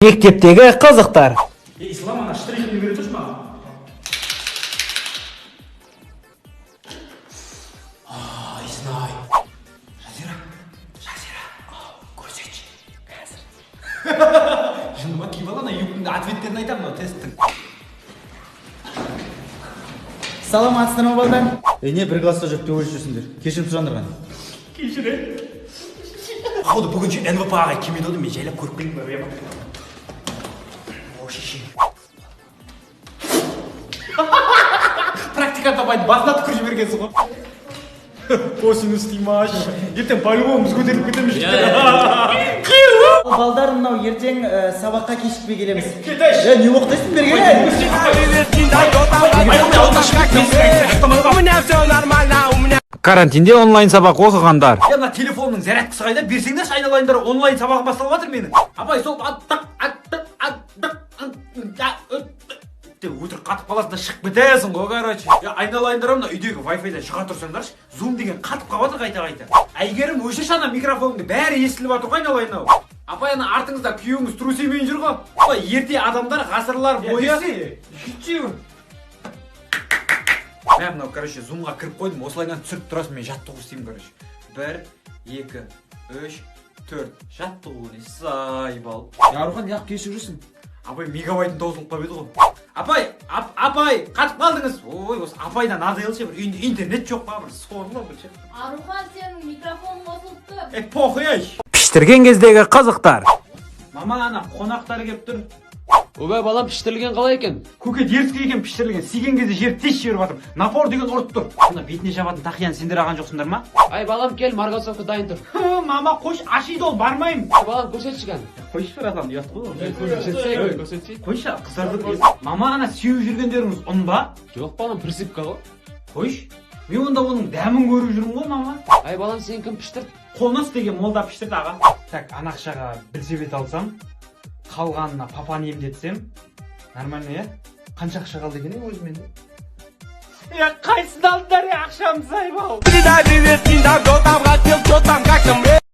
Мектептегі қызықтар. İslam ana ştrихini verir tursun bana. İsnay. Жазира. Көрсетші. Қазір. Жыныма киіп алана, юктың ответтерін айтамын мына тесттің. Саламатсыздар ма балдар? Не бір класста жүріп төбелесіп жүрсіңдер? Кешірім сұраңдар ғана. Кешірем. Походу бүгінше НВП ағай келмейді ғой, мен жайлап көріп келейін бе? Практика табайды, басына түкір жібергенсің ғой. Косинус снимаш. Ертең по-любому біз көтеріліп кетеміз. Балдар, мынау ертең сабаққа кешікпей келеміз. Кетайшы. Не оқытайсыңдар келе? Карантинде онлайн сабақ оқығандар. Я мына телефонның зарядкасы қайда? Берсеңдерші айналайындар, онлайн сабағы басталып жатыр менің. Апай, сол деп өтірік қатып қаласың да шығып кетесің ғой, короче. Я айналайындар, мына үйдегі Wi-Fi-дан шыға тұрсаңдаршы, Zoom деген қатып қалып жатыр қайта-қайта. Әйгерім, өшірші ана микрофоныңды, бәрі естіліп жатыр ғой айналайын ау. Апай, ана артыңызда күйеуіңіз трусимен жүр ғой. Апай, ерте адамдар ғасырлар бойы. Мен мынау, короче, Zoom-ға кіріп қойдым, осылайынан түсіріп тұрасың, мен жаттығу істеймін, короче. 1, 2, 3, 4. Жаттығу не сайбал. Арухан, неғып кешіп жүрсің? Апай, мегабайтын таусылып қап еді ғой. Апай, қатып қалдыңыз. Ой, осы апайдан азайлшы, бір үйінде интернет жоқ па, бір сорлы бір ше. Арухан, сенің микрофоның қосылыпты. Похуй ай. Піштірген кездегі қызықтар. Мама, ана қонақтар келіп тұр. Ойбай балам піштірілген қалай екен? Көке деріске екен пішірілген, сиген кезде жер тез жіберіп жатыр. Напор деген ұрып тұр. Мына бетіне жабатын тақияны сендер алған жоқсыңдар ма? Ай балам кел, марғасовка дайын тұр. Мама, қойшы, ашиды ол, бармаймын. Ай балам көрсетші кән. Қойшы бір адам ұят қой. Көрсетсек. Қойшы, қыздарды. Мама, ана сеуіп жүргендеріңіз ұн ба? Жоқ балам, присыпка ғой. Қойшы, мен онда оның дәмін көріп жүрмін ғой, мама. Ай балам сен кім піштірді? Қолына істеген молда піштірді аға. Так, ана ақшаға бір себет алсам, қалғанына папаны емдетсем, нормально, я? Қанша ақша қалды екен өзімен? Я қайсыны алдыңдар, ақшамды сайбау.